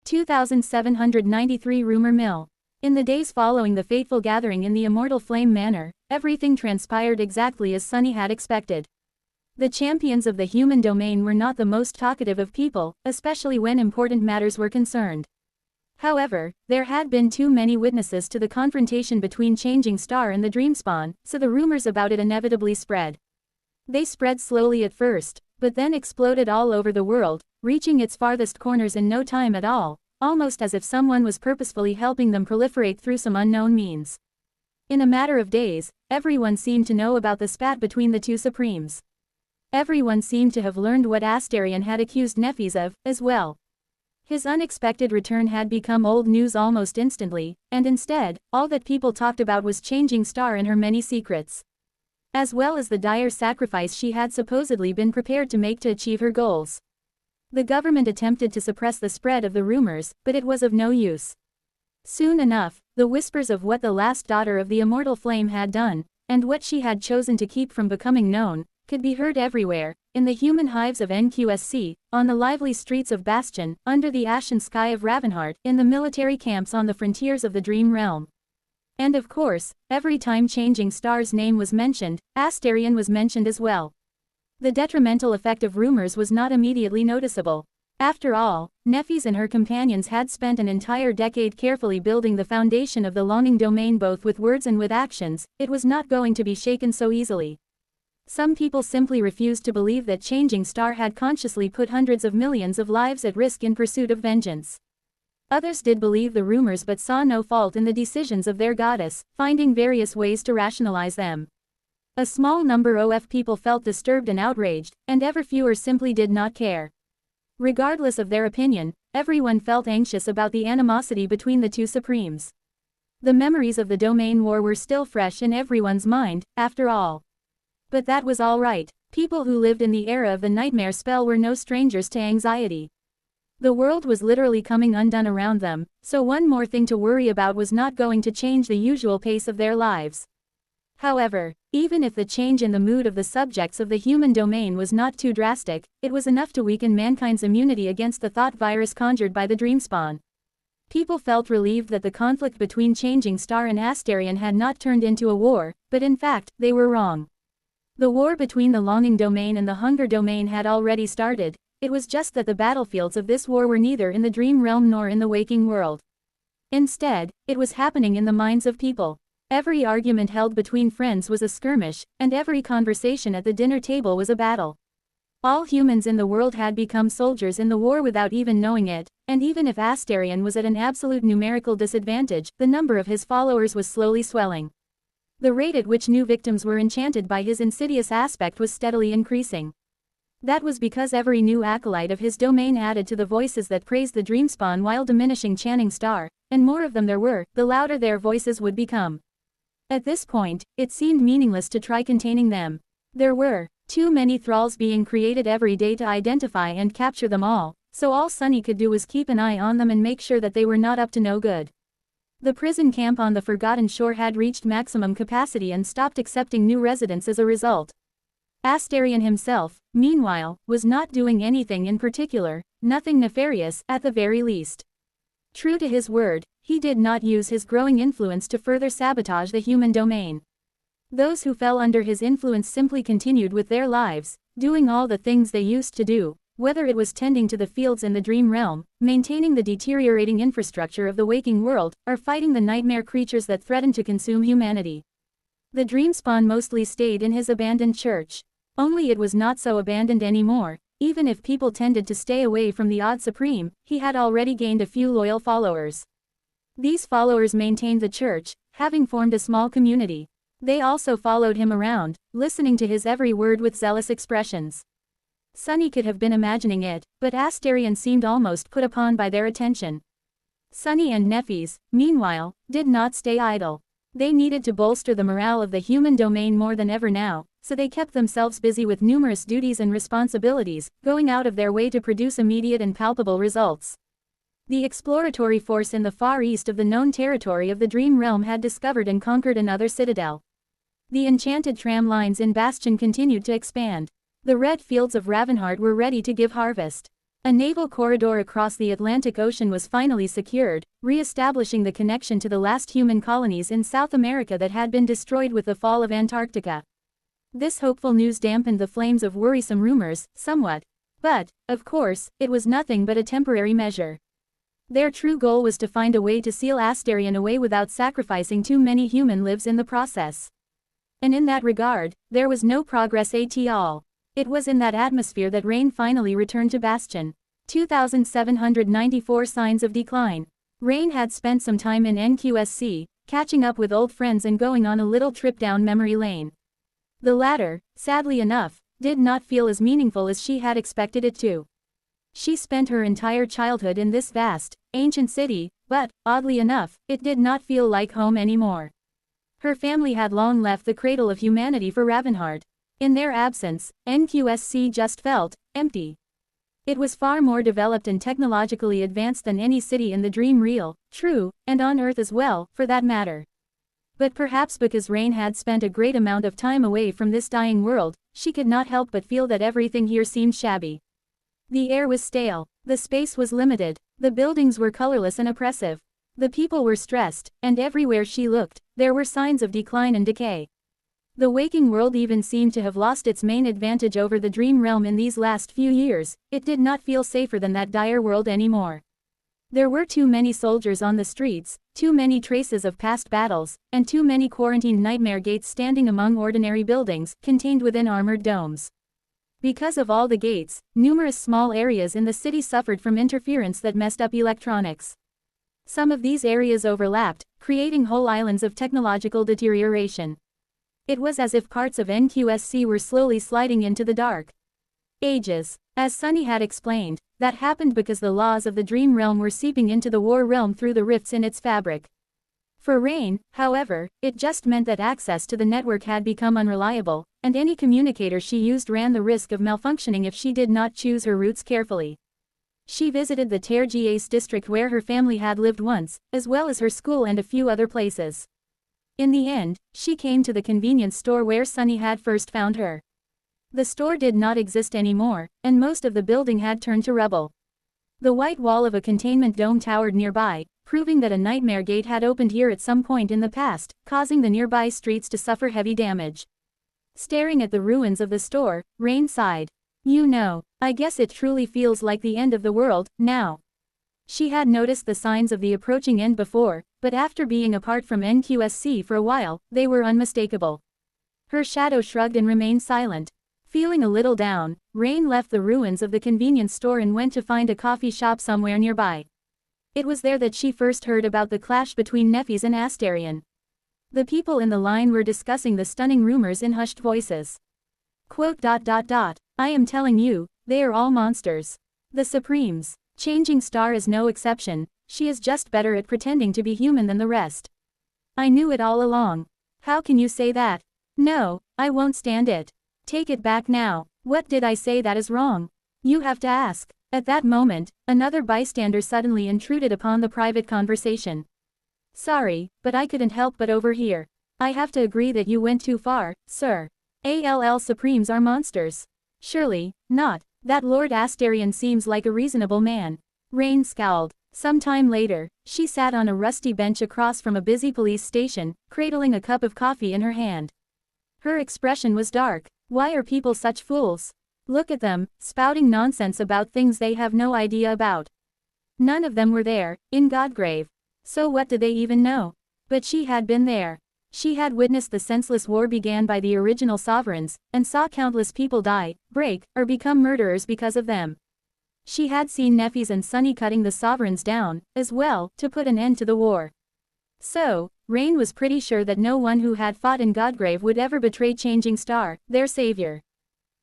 2793 Rumor Mill. In the days following the fateful gathering in the Immortal Flame Manor, everything transpired exactly as Sunny had expected. The champions of the human domain were not the most talkative of people, especially when important matters were concerned. However, there had been too many witnesses to the confrontation between Changing Star and the Dreamspawn, so the rumors about it inevitably spread. They spread slowly at first, but then exploded all over the world, reaching its farthest corners in no time at all, almost as if someone was purposefully helping them proliferate through some unknown means. In a matter of days, everyone seemed to know about the spat between the two Supremes. Everyone seemed to have learned what Astarion had accused Nephis of, as well. His unexpected return had become old news almost instantly, and instead, all that people talked about was Changing Star and her many secrets. As well as the dire sacrifice she had supposedly been prepared to make to achieve her goals. The government attempted to suppress the spread of the rumors, but it was of no use. Soon enough, the whispers of what the last daughter of the Immortal Flame had done, and what she had chosen to keep from becoming known, could be heard everywhere, in the human hives of NQSC, on the lively streets of Bastion, under the ashen sky of Ravenheart, in the military camps on the frontiers of the Dream Realm. And of course, every time Changing Star's name was mentioned, Astarion was mentioned as well. The detrimental effect of rumors was not immediately noticeable. After all, Nephis and her companions had spent an entire decade carefully building the foundation of the longing domain both with words and with actions. It was not going to be shaken so easily. Some people simply refused to believe that Changing Star had consciously put hundreds of millions of lives at risk in pursuit of vengeance. Others did believe the rumors but saw no fault in the decisions of their goddess, finding various ways to rationalize them. A small number of people felt disturbed and outraged, and ever fewer simply did not care. Regardless of their opinion, everyone felt anxious about the animosity between the two Supremes. The memories of the Domain War were still fresh in everyone's mind, after all. But that was all right. People who lived in the era of the Nightmare Spell were no strangers to anxiety. The world was literally coming undone around them, so one more thing to worry about was not going to change the usual pace of their lives. However, even if the change in the mood of the subjects of the human domain was not too drastic, it was enough to weaken mankind's immunity against the thought virus conjured by the Dreamspawn. People felt relieved that the conflict between Changing Star and Astarion had not turned into a war, but in fact, they were wrong. The war between the Longing Domain and the Hunger Domain had already started. It was just that the battlefields of this war were neither in the dream realm nor in the waking world. Instead, it was happening in the minds of people. Every argument held between friends was a skirmish, and every conversation at the dinner table was a battle. All humans in the world had become soldiers in the war without even knowing it, and even if Astarion was at an absolute numerical disadvantage, the number of his followers was slowly swelling. The rate at which new victims were enchanted by his insidious aspect was steadily increasing. That was because every new acolyte of his domain added to the voices that praised the Dreamspawn while diminishing Channing Star, and more of them there were, the louder their voices would become. At this point, it seemed meaningless to try containing them. There were too many thralls being created every day to identify and capture them all, so all Sunny could do was keep an eye on them and make sure that they were not up to no good. The prison camp on the Forgotten Shore had reached maximum capacity and stopped accepting new residents as a result. Astarion himself, meanwhile, was not doing anything in particular, nothing nefarious, at the very least. True to his word, he did not use his growing influence to further sabotage the human domain. Those who fell under his influence simply continued with their lives, doing all the things they used to do, whether it was tending to the fields in the dream realm, maintaining the deteriorating infrastructure of the waking world, or fighting the nightmare creatures that threatened to consume humanity. The Dreamspawn mostly stayed in his abandoned church. Only it was not so abandoned anymore. Even if people tended to stay away from the Odd Supreme, he had already gained a few loyal followers. These followers maintained the church, having formed a small community. They also followed him around, listening to his every word with zealous expressions. Sunny could have been imagining it, but Astarion seemed almost put upon by their attention. Sunny and Nephis, meanwhile, did not stay idle. They needed to bolster the morale of the human domain more than ever now, so they kept themselves busy with numerous duties and responsibilities, going out of their way to produce immediate and palpable results. The exploratory force in the far east of the known territory of the Dream Realm had discovered and conquered another citadel. The enchanted tram lines in Bastion continued to expand. The red fields of Ravenheart were ready to give harvest. A naval corridor across the Atlantic Ocean was finally secured, re-establishing the connection to the last human colonies in South America that had been destroyed with the fall of Antarctica. This hopeful news dampened the flames of worrisome rumors, somewhat. But, of course, it was nothing but a temporary measure. Their true goal was to find a way to seal Astarion away without sacrificing too many human lives in the process. And in that regard, there was no progress at all. It was in that atmosphere that Rain finally returned to Bastion. 2,794 signs of decline. Rain had spent some time in NQSC, catching up with old friends and going on a little trip down memory lane. The latter, sadly enough, did not feel as meaningful as she had expected it to. She spent her entire childhood in this vast, ancient city, but, oddly enough, it did not feel like home anymore. Her family had long left the cradle of humanity for Ravenheart. In their absence, NQSC just felt empty. It was far more developed and technologically advanced than any city in the dream real, true, and on Earth as well, for that matter. But perhaps because Rain had spent a great amount of time away from this dying world, she could not help but feel that everything here seemed shabby. The air was stale, the space was limited, the buildings were colorless and oppressive. The people were stressed, and everywhere she looked, there were signs of decline and decay. The waking world even seemed to have lost its main advantage over the dream realm in these last few years. It did not feel safer than that dire world anymore. There were too many soldiers on the streets, too many traces of past battles, and too many quarantined nightmare gates standing among ordinary buildings, contained within armored domes. Because of all the gates, numerous small areas in the city suffered from interference that messed up electronics. Some of these areas overlapped, creating whole islands of technological deterioration. It was as if parts of NQSC were slowly sliding into the dark ages. As Sunny had explained, that happened because the laws of the dream realm were seeping into the war realm through the rifts in its fabric. For Rain, however, it just meant that access to the network had become unreliable, and any communicator she used ran the risk of malfunctioning if she did not choose her routes carefully. She visited the Tergiace district where her family had lived once, as well as her school and a few other places. In the end, she came to the convenience store where Sunny had first found her. The store did not exist anymore, and most of the building had turned to rubble. The white wall of a containment dome towered nearby, proving that a nightmare gate had opened here at some point in the past, causing the nearby streets to suffer heavy damage. Staring at the ruins of the store, Rain sighed. You know, I guess it truly feels like the end of the world, now. She had noticed the signs of the approaching end before, but after being apart from NQSC for a while, they were unmistakable. Her shadow shrugged and remained silent. Feeling a little down, Rain left the ruins of the convenience store and went to find a coffee shop somewhere nearby. It was there that she first heard about the clash between Nephis and Astarion. The people in the line were discussing the stunning rumors in hushed voices. Quote, I am telling you, they are all monsters. The Supremes. Changing Star is no exception, she is just better at pretending to be human than the rest. I knew it all along. How can you say that? No, I won't stand it. Take it back now. What did I say that is wrong? You have to ask. At that moment, another bystander suddenly intruded upon the private conversation. Sorry, but I couldn't help but overhear. I have to agree that you went too far, sir. ALL Supremes are monsters. Surely, not. That Lord Astarion seems like a reasonable man. Rain scowled. Some time later, she sat on a rusty bench across from a busy police station, cradling a cup of coffee in her hand. Her expression was dark. Why are people such fools? Look at them, spouting nonsense about things they have no idea about. None of them were there, in Godgrave. So what do they even know? But she had been there. She had witnessed the senseless war began by the original sovereigns, and saw countless people die, break, or become murderers because of them. She had seen Nephis and Sunny cutting the sovereigns down, as well, to put an end to the war. So, Rain was pretty sure that no one who had fought in Godgrave would ever betray Changing Star, their savior.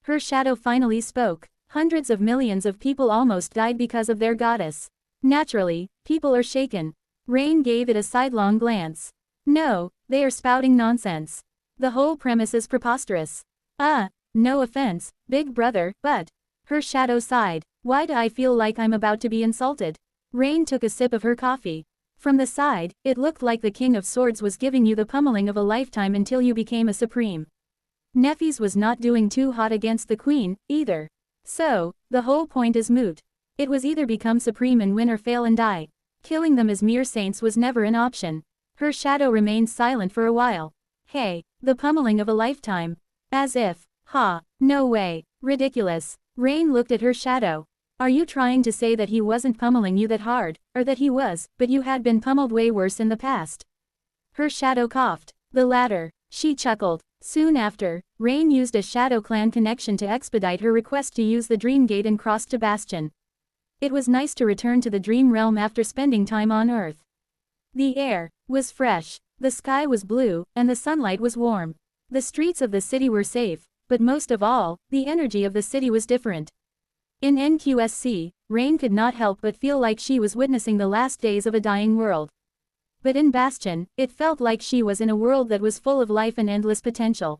Her shadow finally spoke. Hundreds of millions of people almost died because of their goddess. Naturally, people are shaken. Rain gave it a sidelong glance. No, they are spouting nonsense. The whole premise is preposterous. No offense, big brother, but... Her shadow sighed. Why do I feel like I'm about to be insulted? Rain took a sip of her coffee. From the side, it looked like the King of Swords was giving you the pummeling of a lifetime until you became a Supreme. Nephis was not doing too hot against the Queen, either. So, the whole point is moot. It was either become supreme and win or fail and die. Killing them as mere saints was never an option. Her shadow remained silent for a while. Hey, the pummeling of a lifetime. As if, no way, ridiculous. Rain looked at her shadow. Are you trying to say that he wasn't pummeling you that hard, or that he was, but you had been pummeled way worse in the past? Her shadow coughed. The latter. She chuckled. Soon after, Rain used a Shadow Clan connection to expedite her request to use the Dream Gate and cross to Bastion. It was nice to return to the Dream Realm after spending time on Earth. The air was fresh, the sky was blue, and the sunlight was warm. The streets of the city were safe, but most of all, the energy of the city was different. In NQSC, Rain could not help but feel like she was witnessing the last days of a dying world. But in Bastion, it felt like she was in a world that was full of life and endless potential.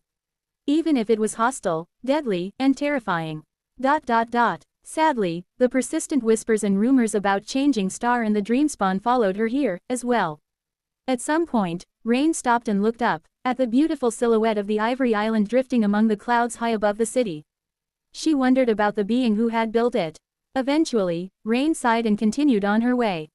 Even if it was hostile, deadly, and terrifying. Sadly, the persistent whispers and rumors about changing Star and the Dreamspawn followed her here, as well. At some point, Rain stopped and looked up, at the beautiful silhouette of the Ivory Island drifting among the clouds high above the city. She wondered about the being who had built it. Eventually, Rain sighed and continued on her way.